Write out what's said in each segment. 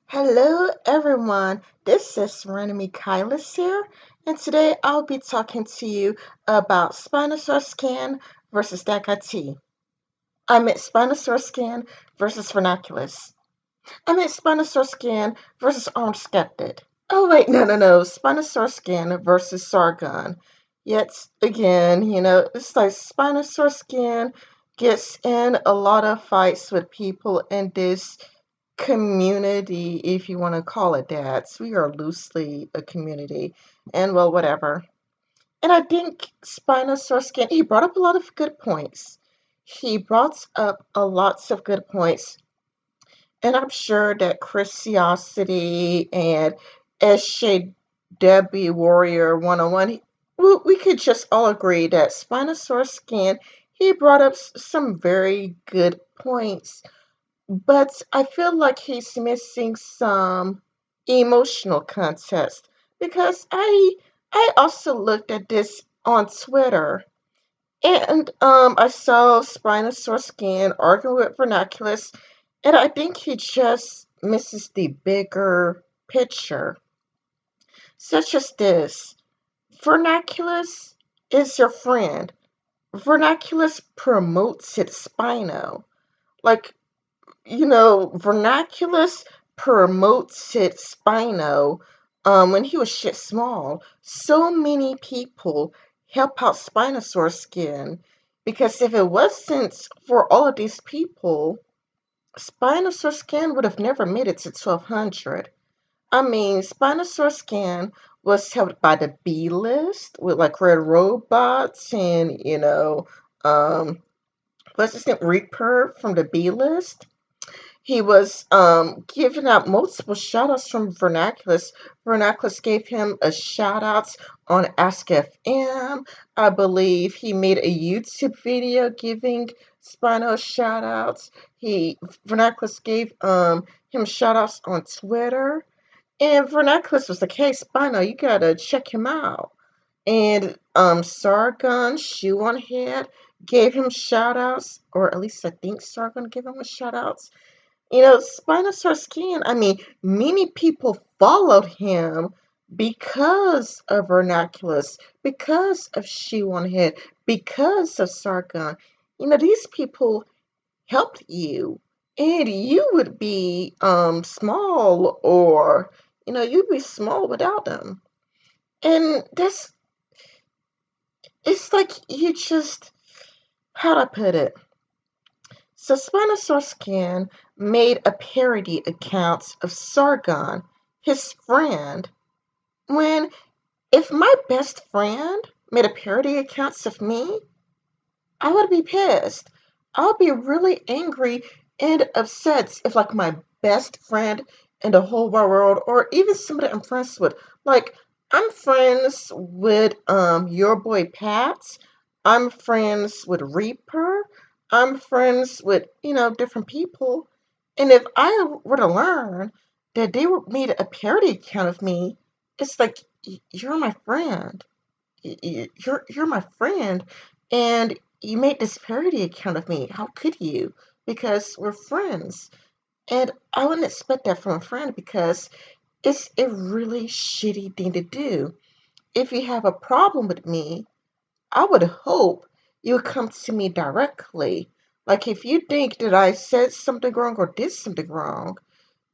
Hello everyone, this is Randomly Kylis here, and today I'll be talking to you about Spinosaurus scan versus Dakati. I meant Spinosaurus scan versus Vernaculus. I meant Spinosaurus scan versus Armed Skeptic. Oh wait, no, Spinosaurus scan versus Sargon. Yet again, it's like Spinosaurus scan gets in a lot of fights with people in this community, if you want to call it that. We are loosely a community, and well, whatever. And I think Spinosaurus scan, he brought up a lot of good points. He brought up a lots of good points, and I'm sure that Christiosity and SJW Warrior 101, we could just all agree that Spinosaurus scan, he brought up some very good points, but I feel like he's missing some emotional context because I also looked at this on Twitter, and I saw Spinosaurus scan arguing with Vernaculus, and I think he just misses the bigger picture, such as this. Vernaculus is your friend. Vernaculus promotes it Spino. Like, Vernaculus promotes it Spino when he was shit small. So many people help out Spinosaurus skin because if it wasn't for all of these people, Spinosaurus skin would have never made it to 1200. I mean, Spinosaurus skin was helped by the B list with like Red Robots and, what's his name? Reaper from the B list. He was giving out multiple shout outs from Vernaculus. Vernaculus gave him a shout out on Ask FM. I believe he made a YouTube video giving Spino shout outs. Vernaculus gave him shout outs on Twitter. And Vernaculus was like, hey Spino, you gotta check him out. And Sargon, Shoe on Head, gave him shout outs, or at least I think Sargon gave him a shout outs. Spinosaurus skin, I mean, many people followed him because of Vernaculus, because of Shoe on Head, because of Sargon. These people helped you, and you would be small, or you'd be small without them. And it's like you just, how do I put it? So Spinosaurus scan made a parody account of Sargon, his friend, when if my best friend made a parody account of me, I would be pissed. I would be really angry and upset if like my best friend in the whole wide world, or even somebody I'm friends with, like I'm friends with your boy Pat, I'm friends with Reaper, I'm friends with, different people. And if I were to learn that made a parody account of me, it's like, you're my friend. You're my friend. And you made this parody account of me. How could you? Because we're friends. And I wouldn't expect that from a friend because it's a really shitty thing to do. If you have a problem with me, I would hope you would come to me directly. Like if you think that I said something wrong or did something wrong,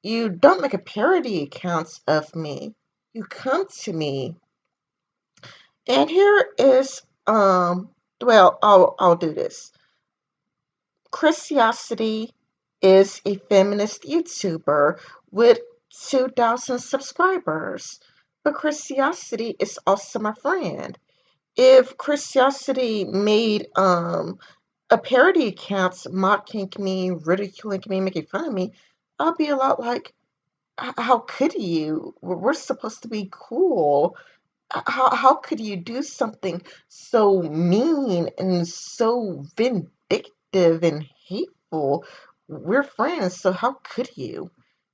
you don't make a parody account of me. You come to me. And here is well, I'll do this. Christiosity is a feminist YouTuber with 2,000 subscribers. But Christiosity is also my friend. If Christiosity made a parody account mocking me, ridiculing me, making fun of me, I'll be a lot like, how could you? We're supposed to be cool. How could you do something so mean and so vindictive and hateful? We're friends, so how could you?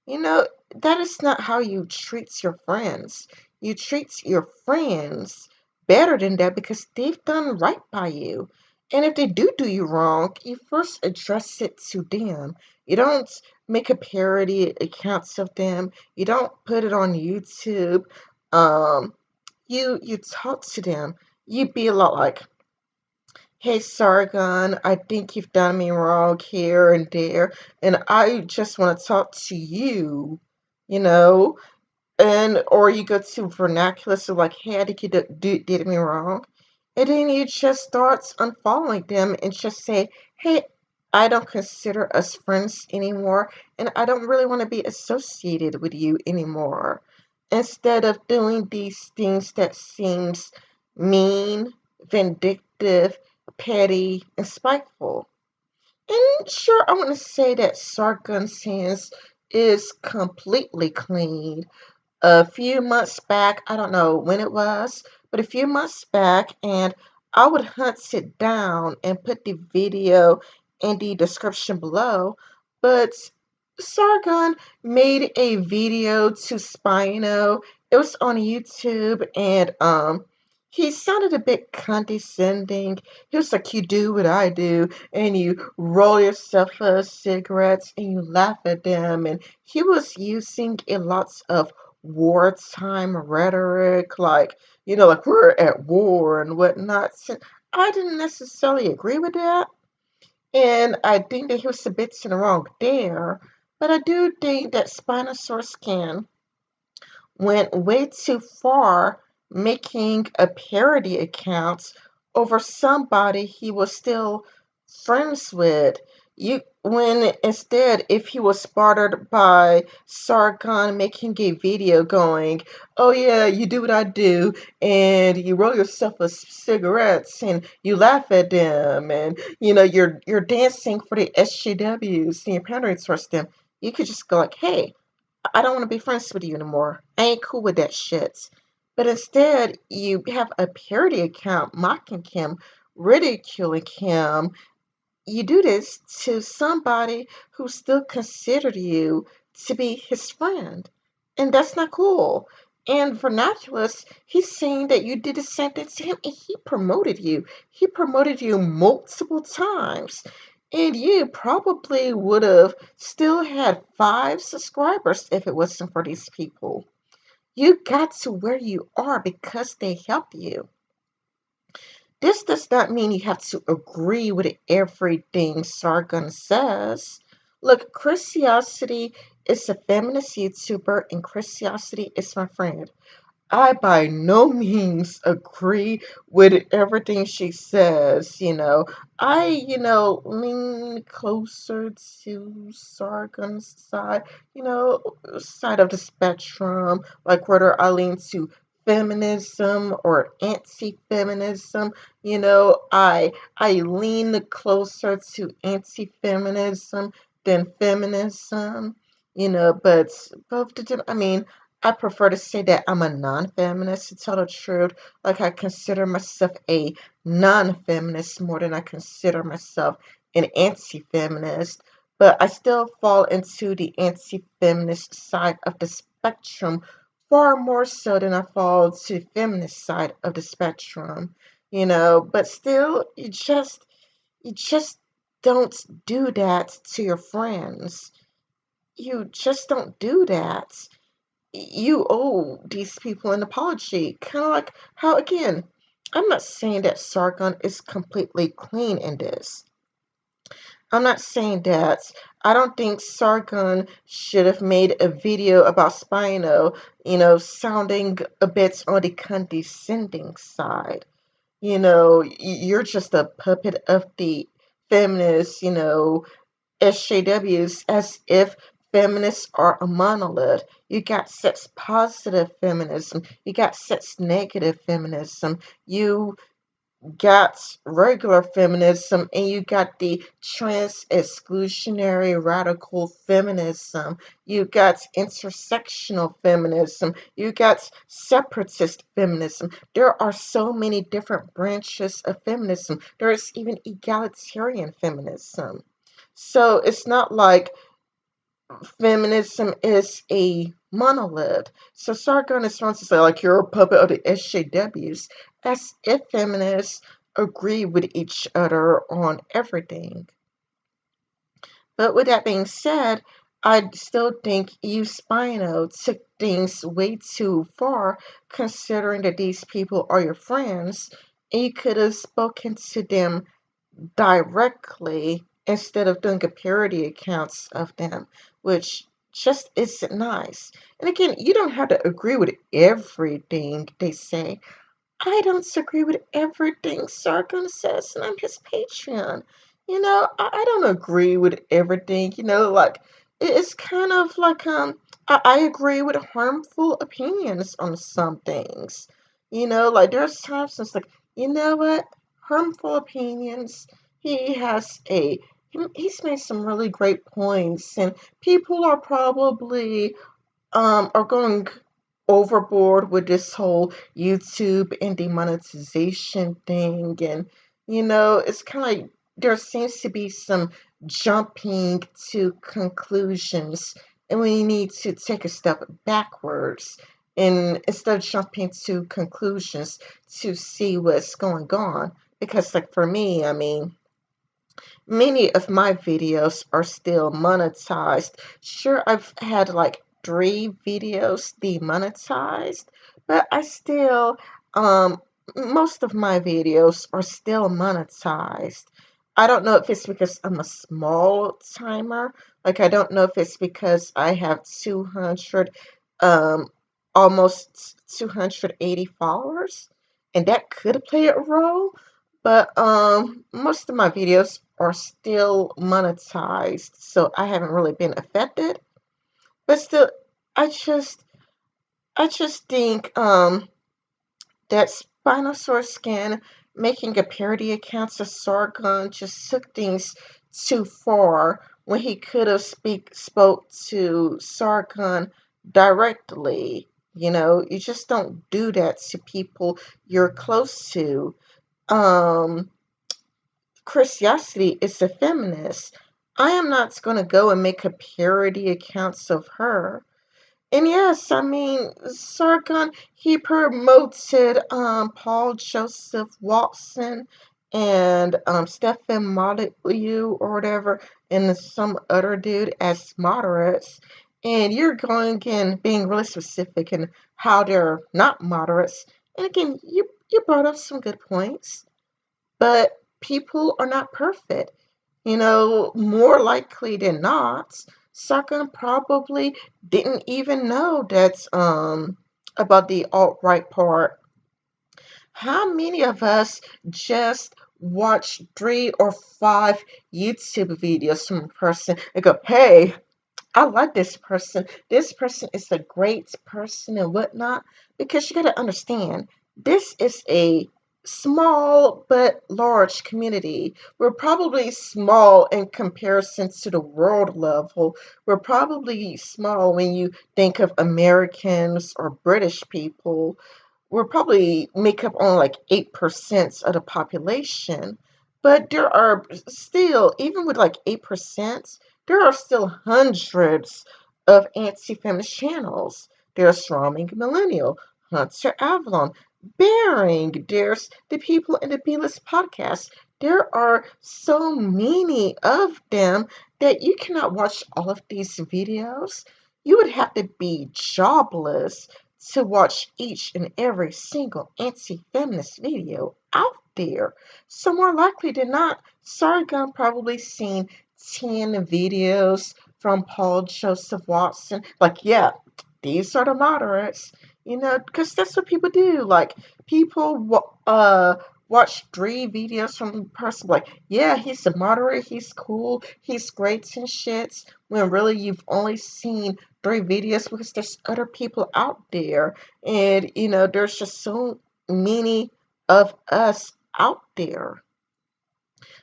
You know, that is not how you treat your friends. You treat your friends better than that because they've done right by you. And if they do you wrong, you first address it to them. You don't make a parody accounts of them. You don't put it on YouTube. Um, you talk to them. You be a lot like, "Hey Sargon, I think you've done me wrong here and there, and I just want to talk to you, you know." And or you go to vernacular, so like, "Hey, I think you did me wrong," and then you just start unfollowing them and just say, "Hey, I don't consider us friends anymore, and I don't really want to be associated with you anymore." Instead of doing these things that seems mean, vindictive, petty, and spiteful. And sure, I want to say that Sargon's hands is completely clean. A few months back, I don't know when it was, but a few months back, and I would hunt it down and put the video in the description below. But Sargon made a video to Spino. It was on YouTube, and he sounded a bit condescending. He was like, "You do what I do, and you roll yourself cigarettes and you laugh at them." And he was using a lots of wartime rhetoric, like, like we're at war and whatnot. So I didn't necessarily agree with that. And I think that he was a bit in the wrong there. But I do think that Spinosaurus can went way too far making a parody account over somebody he was still friends with. When instead, if he was spotted by Sargon making a video going, "Oh yeah, you do what I do, and you roll yourself a cigarettes, and you laugh at them, and you're dancing for the SJWs, and you're pandering towards them," you could just go like, "Hey, I don't want to be friends with you anymore. I ain't cool with that shit." But instead, you have a parody account mocking him, ridiculing him. You do this to somebody who still considered you to be his friend. And that's not cool. And Vernaculus, he's saying that you did the same thing to him and he promoted you. He promoted you multiple times. And you probably would have still had 5 subscribers if it wasn't for these people. You got to where you are because they helped you. This does not mean you have to agree with everything Sargon says. Look, Christiosity is a feminist YouTuber, and Christiosity is my friend. I by no means agree with everything she says, lean closer to Sargon's side of the spectrum, like whether I lean to feminism or anti-feminism. I lean closer to anti-feminism than feminism, but both of them, I mean, I prefer to say that I'm a non-feminist to tell the truth. Like I consider myself a non-feminist more than I consider myself an anti-feminist. But I still fall into the anti-feminist side of the spectrum far more so than I fall to the feminist side of the spectrum. But still you just don't do that to your friends. You just don't do that. You owe these people an apology. Kind of like how, again, I'm not saying that Sargon is completely clean in this. I'm not saying that. I don't think Sargon should have made a video about Spino, sounding a bit on the condescending side. You're just a puppet of the feminists, SJWs, as if feminists are a monolith. You got sex positive feminism, you got sex negative feminism, you got regular feminism, and you got the trans exclusionary radical feminism. You got intersectional feminism, you got separatist feminism. There are so many different branches of feminism. There is even egalitarian feminism. So it's not like feminism is a monolith. So Sargon is trying to say, like, you're a puppet of the SJWs, as if feminists agree with each other on everything. But with that being said, I still think you, Spino, took things way too far, considering that these people are your friends, and you could have spoken to them directly instead of doing a parody accounts of them, which just isn't nice. And again, you don't have to agree with everything they say. I don't agree with everything Sargon says, and I'm his Patreon. I don't agree with everything. Like it's kind of like I agree with harmful opinions on some things. Like there's times it's like, you know what, harmful opinions. He has he's made some really great points, and people are probably are going overboard with this whole YouTube and demonetization thing. And, it's kind of like there seems to be some jumping to conclusions, and we need to take a step backwards. And instead of jumping to conclusions to see what's going on. Because, like, for me, I mean, many of my videos are still monetized. Sure, I've had like 3 videos demonetized, but I still, most of my videos are still monetized. I don't know if it's because I'm a small timer. Like, I don't know if it's because I have 200, um, almost 280 followers, and that could play a role. But most of my videos are still monetized, so I haven't really been affected. But still, I just I just think that Spinosaurus Skin making a parody account of Sargon just took things too far when he could have spoke to Sargon directly. You just don't do that to people you're close to. Um, Curiosity is a feminist. I am not going to go and make a parody accounts of her. And yes, I mean, Sargon, he promoted Paul Joseph Watson and Stephen Molyneux or whatever, and some other dude as moderates. And you're going and being really specific in how they're not moderates. And again, you brought up some good points. But people are not perfect. More likely than not, Sargon probably didn't even know that about the alt-right part. How many of us just watch 3 or 5 YouTube videos from a person and go, hey, I like this person. This person is a great person and whatnot. Because you got to understand, this is a small but large community. We're probably small in comparison to the world level. We're probably small when you think of Americans or British people. We're probably make up only like 8% of the population. But there are still, even with like 8%, there are still hundreds of anti-feminist channels. There's Roaming Millennial, Hunter Avalon, Bearing, there's the people in the B-List podcast. There are so many of them that you cannot watch all of these videos. You would have to be jobless to watch each and every single anti-feminist video out there. So more likely than not, Sargon probably seen 10 videos from Paul Joseph Watson. Like, yeah, these are the moderates, because that's what people do. Like, people watch 3 videos from a person, like, yeah, he's a moderate, he's cool, he's great and shit, when really you've only seen 3 videos because there's other people out there. And, there's just so many of us out there.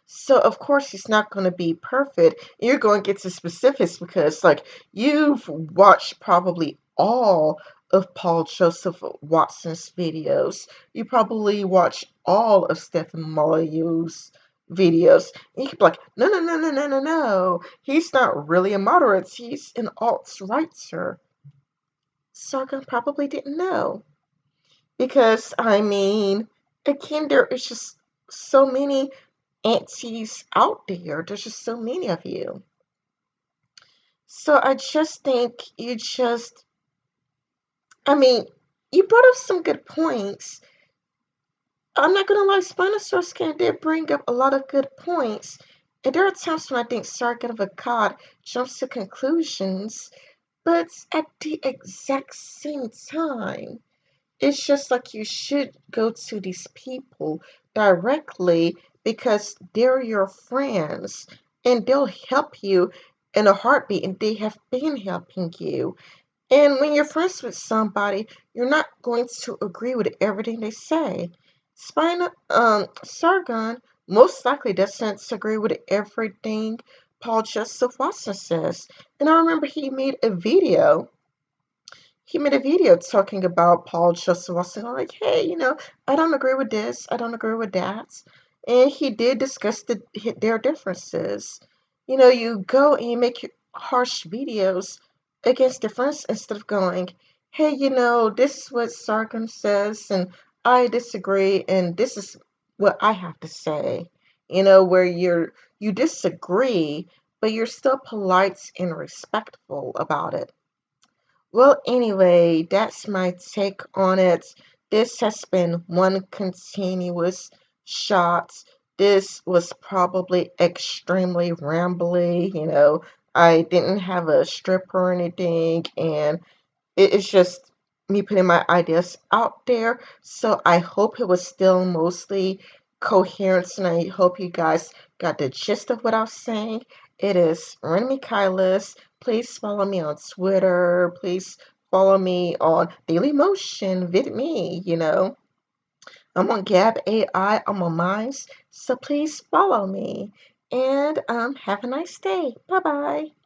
So of course he's not going to be perfect. You're going to get to specifics because like you've watched probably all of Paul Joseph Watson's videos. You probably watch all of Stephen Molyneux's videos. And you could be like, no, no, no, no, no, no, no. He's not really a moderate. He's an alt-rightser. Sargon probably didn't know. Because, I mean, again, there is just so many aunties out there. There's just so many of you. So I just think I mean, you brought up some good points. I'm not gonna lie, Spinosaurus Can did bring up a lot of good points. And there are times when I think Sargon of Akkad jumps to conclusions, but at the exact same time, it's just like you should go to these people directly because they're your friends and they'll help you in a heartbeat and they have been helping you. And when you're friends with somebody, you're not going to agree with everything they say. Sargon most likely doesn't agree with everything Paul Joseph Watson says. And I remember he made a video talking about Paul Joseph Watson, like, hey, I don't agree with this, I don't agree with that. And he did discuss their differences. You go and you make harsh videos against difference instead of going, hey, this is what Sargon says, and I disagree, and this is what I have to say. Where you disagree, but you're still polite and respectful about it. Well, anyway, that's my take on it. This has been one continuous shot. This was probably extremely rambly. I didn't have a strip or anything, and it is just me putting my ideas out there. So I hope it was still mostly coherent, and I hope you guys got the gist of what I was saying. It is Ren Michaelis. Please follow me on Twitter. Please follow me on Daily Motion, VidMe. I'm on Gab AI. I'm on Minds. So please follow me. And have a nice day. Bye bye.